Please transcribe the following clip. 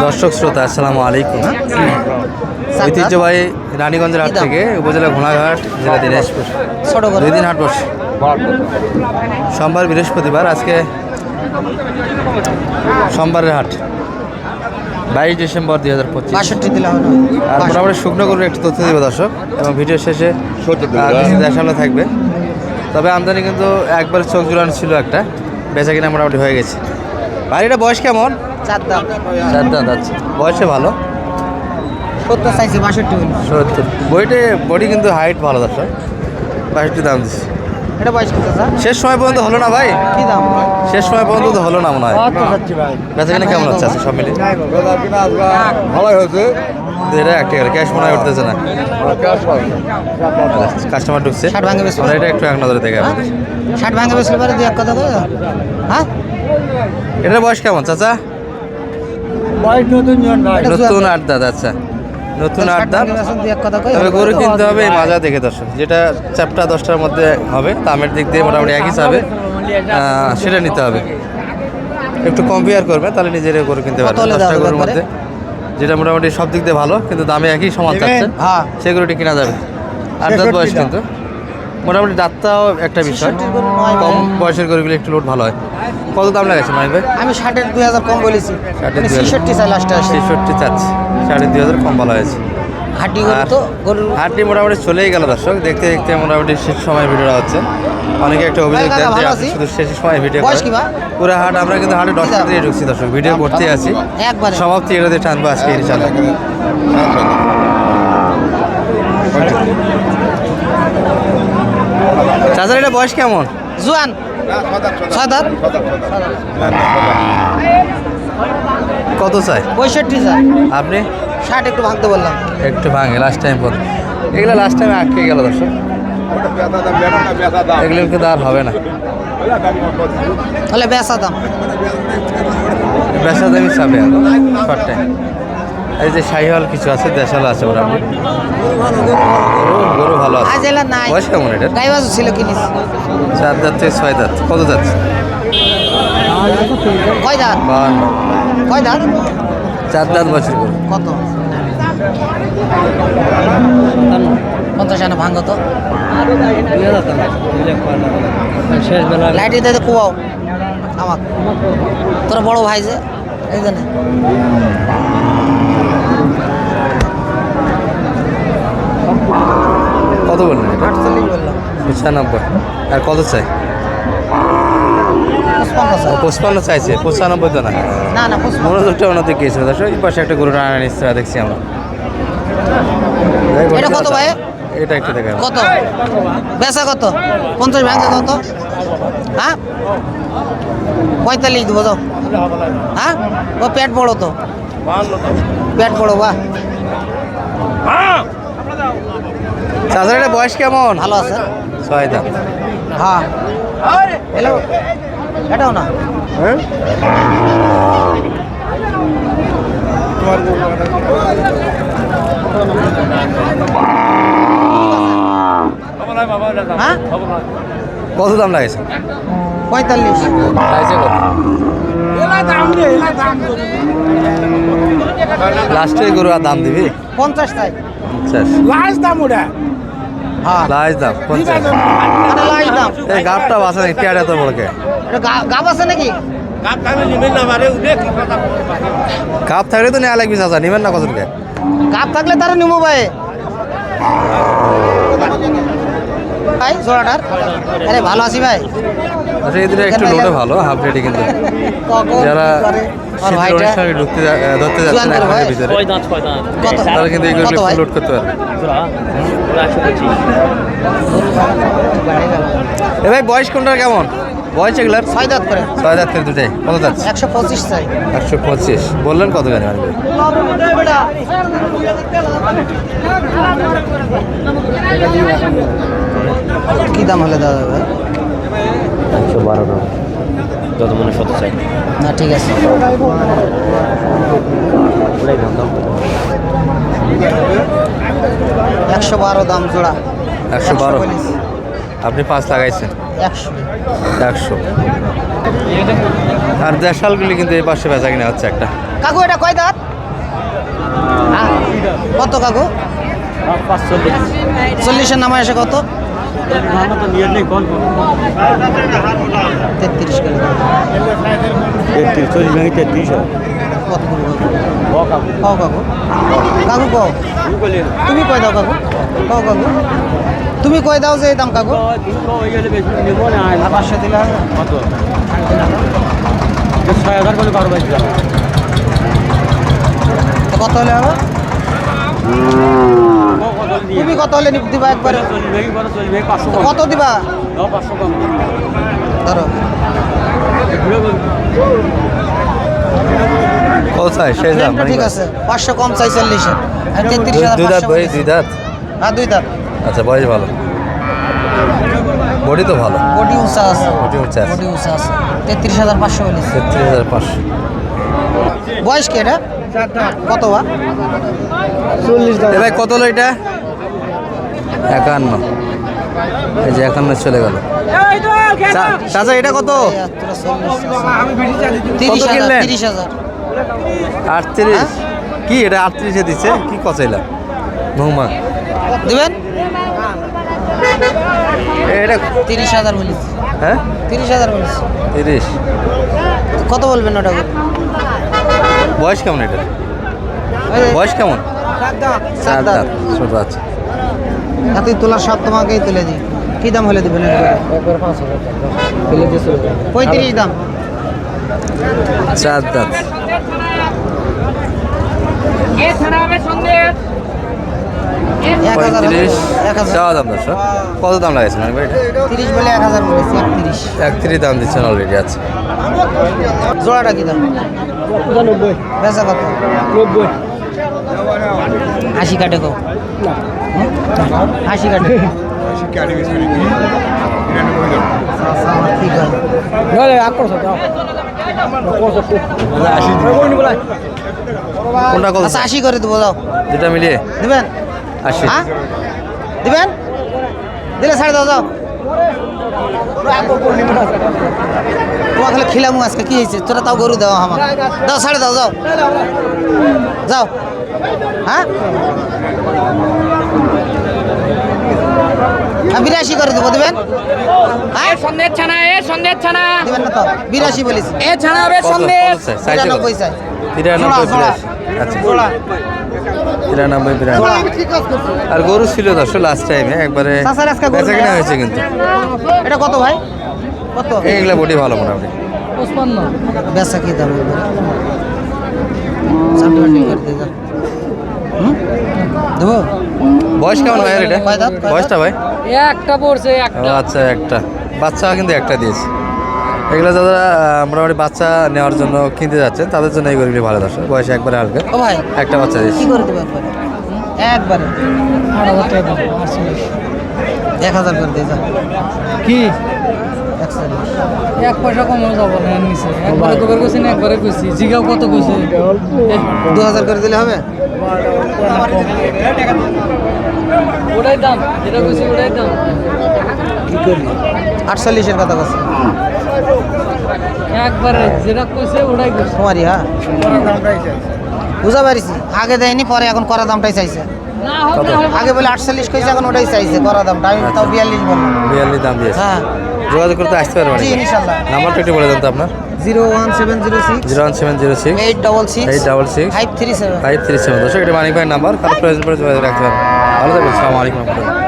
দর্শক শ্রোতা আসসালামু আলাইকুম। ঐতিহ্যবাহী রানীগঞ্জের হাট থেকে উপজেলা ঘোড়াঘাট জেলা দিনাজপুর 2 দিন হাট বসে। সোমবার বৃহস্পতিবার, আজকে সোমবারের হাট 22 ডিসেম্বর 2025। আর মোটামুটি শুকনো গরুর একটু তথ্য দেবো দর্শক, এবং ভিডিও শেষে কিছু দেখানো থাকবে। তবে আমদানি কিন্তু একবার চোখ জুড়ানো ছিল, একটা বেচা কিনা মোটামুটি হয়ে গেছে। বাড়িটা বয়স কেমন? 4 দাঁত। 4 দাঁত আছে, বয়সে ভালো। 70 চাইছি, 62 70 বইটে বডি কিন্তু হাইট ভালো দর্শক। 62 দাম দিচ্ছে। এটা বয়স কত স্যার? শেষ সময় পর্যন্ত হলো না ভাই? কি দাম? শেষ সময় পর্যন্ত তো হলো না মনে হয়। কত যাচ্ছে ভাই? বেচা কিনা কেমন হচ্ছে আছে সব মিলে? ভালোই হয়েছে। এটা একটা ক্যাশ মনে হয় উঠতেছে না, কাস্টমার ঢুকছে। 60 ভাঙে বেশি। এটা একটু এক নজরে দেখে আপনাদের। 60 ভাঙে বেশি পারে দুই এক কথা কই? হ্যাঁ, এটার বয়স কেমন চাচা? বয়স নতুন জন ভাই। নতুন 8 দাঁত। আচ্ছা, নতুন 8 দাঁত। দুই এক কথা কই? তবে গরু কিনতে হবে এই মাজা দেখে দর্শক, যেটা চ্যাপটা 10টার মধ্যে হবে, দামের দিক দিয়ে মোটামুটি একই চাবে, সেটা নিতে হবে। একটু কম্পেয়ার করবে, তাহলে নিজের গরু কিনতে পারবে। 10টা গরুর মধ্যে যেটা মোটামুটি সব দিক দিয়ে ভালো, কিন্তু দামে একই সমান চাচ্ছে, হ্যাঁ, সেই গরুটি কেনা যাবে। 8 দাঁত বয়স, কিন্তু মোটামুটি দাঁতটাও একটা বিষয়। কম বয়সের গরুগুলো একটু লোড ভালো হয়। কত দাম লাগাচ্ছে মাইক ভাই? আমি 60 2000 কম বলেছি। 66 চাই লাস্টে আসে। 66 চাচ্ছে, 2500 কম ভালো হয়েছে। হাড্ডি গরু তো গরু হাটটি মোটামুটি চলেই গেল দর্শক, দেখতে দেখতে মোটামুটি শেষ সময় ভিডিওটা হচ্ছে। অনেকে একটা অভিযোগ দেন যে আপনি শুধু শেষ সময় ভিডিও বয়স কি করেন। ভাই? পুরো হাট আমরা কিন্তু হাটে 10টা দিয়ে ঢুকছি দর্শক, ভিডিও করতে আছি। একবারে সমাপ্তি এটা দিয়ে টানবো আজকে ইনশাআল্লাহ। চাচার এটা বয়স কেমন? জুয়ান 6 দাঁত। কত চাই 65 চাই। আপনি? 60 একটু ভাঙতে বললাম। একটু ভাঙে লাস্ট টাইম পর, এগুলো লাস্ট টাইমে আটকে গেল দর্শক, এগুলো কিন্তু আর হবে না। তাহলে বেচা দাম বেচা দামি চাবে শর্ট টাইম। এই যে শাহিওয়াল কিছু আছে, দেশাল আছে, মোটামুটি গরু ভালো আছে। আজ এলা নাই। বয়স কেমন এটা? গাই বাজু ছিল কিনিস। 4 দাঁত থেকে 6 দাঁত। কত যাচ্ছে? কয় দাঁত? 52। কয় দাঁত? 4 দাঁত বছর গরু। কত? 50 আনা ভাঙো তো। লাইটে দিয়ে কুয়াও আমার, তোর বড় ভাই যে এই জন্য। কত বললেন এটা? 48 বললাম। 95। আর কত চাই? 55 চাইছে, 95 তো না। না না 55। মনোযোগটা অন্যতে গিয়েছিল দর্শক। এই পাশে একটা গরু আনা নিচ্ছে দেখছি আমরা। এটা কত ভাই? এটা একটু দেখা কত বেচা? কত? 50 ভাঙে কত? হ্যাঁ, 45 দেবো তো। হ্যাঁ, ও পেট বড় তো, পেট বড়। বাহ, চাচার এটা বয়স কেমন? ভালো আছে। 6 দাঁত। হ্যাঁ, হ্যালো, এটাও না। হ্যাঁ, কত দাম লাগেছে? 45। লাগছে কত? লাস্টে গরু আর দাম দিবি? 50 চাই। 50। লাস্ট দাম ওটা। হ্যাঁ, লাস্ট দাম 50। মানে লাইট দাম। এই গাবটা বাসা নাকি পেয়ার এত বড় কে? এটা গাব আছে নাকি? গাব থাকলে তো নেওয়া লাগবে চাচা, নিবেন না কত কে? গাব থাকলে তারা নিমো ভাই। ভাই জোড়াটার, আরে ভালো আছি ভাই। আচ্ছা, এদের একটু লোডে ভালো, হাফ রেডি, কিন্তু যারা শীতের অনেক সময় ঢুকতে ধরতে যাচ্ছে না এখানের ভিতরে, কত? তারা কিন্তু এইগুলো কত ভাই? লোড করতে পারবে। এ ভাই বয়স কোনটার কেমন? বয়স এগুলার 6 দাঁত করে। 6 দাঁত থেকে দুটাই। কত যাচ্ছে? 125 চাই। 125 বললেন, কত জানি আসবে? কি দাম হলে দাদা ভাই? 112 টাকা। যত মনে 100 চাই না, ঠিক আছে। 112 দাম জোড়া। 112। আপনি 5 লাগাইছেন। 100। 100। আর দেশালগুলি কিন্তু এই পাশে বেচা কিনা হচ্ছে একটা। কাকু এটা কয় দাঁত? হ্যাঁ। কত কাকু? 40-এর নামে এসে কত? 33 করে দাও। কত করে কও কাকু? কাকু কও, তুমি কয় দাও কাকু? কও কাকু, তুমি কয় দাও যে এই দাম কাকু? 500 দিলে হবে? তো কত হলে হবে? তুমি কত হলে দিবা একবারে? তো কত দিবা? ধরো কত চাই শেষ দাম? ঠিক আছে, 500 কম চাই 40-এর। আর 33,500 দুই দাঁত ভাই, বলেছি। 2 দাঁত। হ্যাঁ 2 দাঁত। আচ্ছা, বয়স ভালো, বডি তো ভালো, বডি উঁচা আছে, বডি উঁচা আছে। বডি উঁচা আছে। 33,500 বলেছি। 33,500। বয়স কি এটা? কত বা? এ ভাই কত হলো এটা? 51। এই যে 51 চলে গেল। চাচা এটা কত? 30,000। 38। কি এটা 38 এ দিচ্ছে? কি কচাইলা মহুমা দিবেন? এটা? 30,000 বলেছি। হ্যাঁ 30,000 বলেছি। 30। কত বলবেন ওটা? বয়স কেমন এটা? বয়স কেমন? 4 দাঁত, ছোট আছে। হাতে তোলার সব তোমাকেই তুলে দিই। কি দাম হলে দিবেন? একবার 5,000 35 দাম। 4 দাঁত। 35 চাওয়া দাম দর্শক। কত দাম লাগাইছেন অনেক ভাই? 30 বলে 1000 বলেছি। 31। 31 দাম দিচ্ছেন অলরেডি। আছে জোড়াটা কি দাম? 90। বেচা কত? 90। 80 কাটে কো? 80 কাটে। ঠিক আছে। কোনটা কত? আচ্ছা 80 করে দেবো, যাও। দুটা মিলিয়ে দিবেন? 80। হ্যাঁ দিবেন? দিলে ছাড়ে দাও, যাও। তোমার খালি খিলামু আজকে, কি হয়েছে? তোরা তাও গরু দাও আমার, দাও ছাড়ে দাও, যাও যাও। হ্যাঁ 82 করে দেবো, দিবেন? হ্যাঁ সন্দেহ ছানা দিবেন না তো? 82 বলেছি। এ ছানা হবে কত? সন্দেহ। কত চাই? সাইজে কত? 93 চাই। 93, জোড়া। 82। আচ্ছা, জোড়া। 93, 82। আর গরু ছিল দর্শক লাস্ট টাইমে একবারে চাচার আজকে গরু বেচা কিনা নেই। হয়েছে কিন্তু। এটা কত ভাই? কত? এইগুলা বডি ভালো মোটামুটি। 55। বেচা কি দাম? সান্টিমেন্ট করে দিয়ে দাও। দেবো? বয়স কেমন ভাই এটা? কয় দাঁত? বয়সটা ভাই? একটা পড়ছে ও আচ্ছা, একটা বাচ্চা কিন্তু একটা দিয়েছে। এগুলো যারা মোটামুটি বাচ্চা নেওয়ার জন্য কিনতে যাচ্ছেন তাদের জন্য এই গরুগুলি ভালো দর্শক। বয়সে একবারে হালকা, ও ভাই একটা বাচ্চা দিয়েছে। কি করে দেবো একবারে? একবারে 1000 করে দিয়ে যা। কি 41। 1 পয়সা কমও যাবো না নিচে। একবারে কবে কইছি না একবারে কইছি। জিগাও কত কইছে? 2000 করে দিলে হবে? ওটাই দাম, যেটা কইছি ওটাই দাম। কি করবি? 48-এর কথা বলছি। একবারে যেটা কইছে ওটাই কইছে। তোমারই? হ্যাঁ বুঝা পারিছি। আগে দেয়নি, পরে এখন করা দামটাই চাইছে। না হোক না হোক। আগে বলে 48 কইছে, এখন ওটাই চাইছে করা দামটা। আমি তাও 42 বললাম। 42 দাম দিয়েছে। হ্যাঁ যোগাযোগ করতে আসতে পারবেন। জি ইনশাল্লাহ। নাম্বারটা একটু বলে দেন তো আপনার। 01706 01706 866 866 537। 537। দর্শক এটা মানিক ভাইয়ের নাম্বার। কারো প্রয়োজন পড়ে যোগাযোগ রাখতে পারেন। ভালো থাকবেন। আসসালামু আলাইকুম।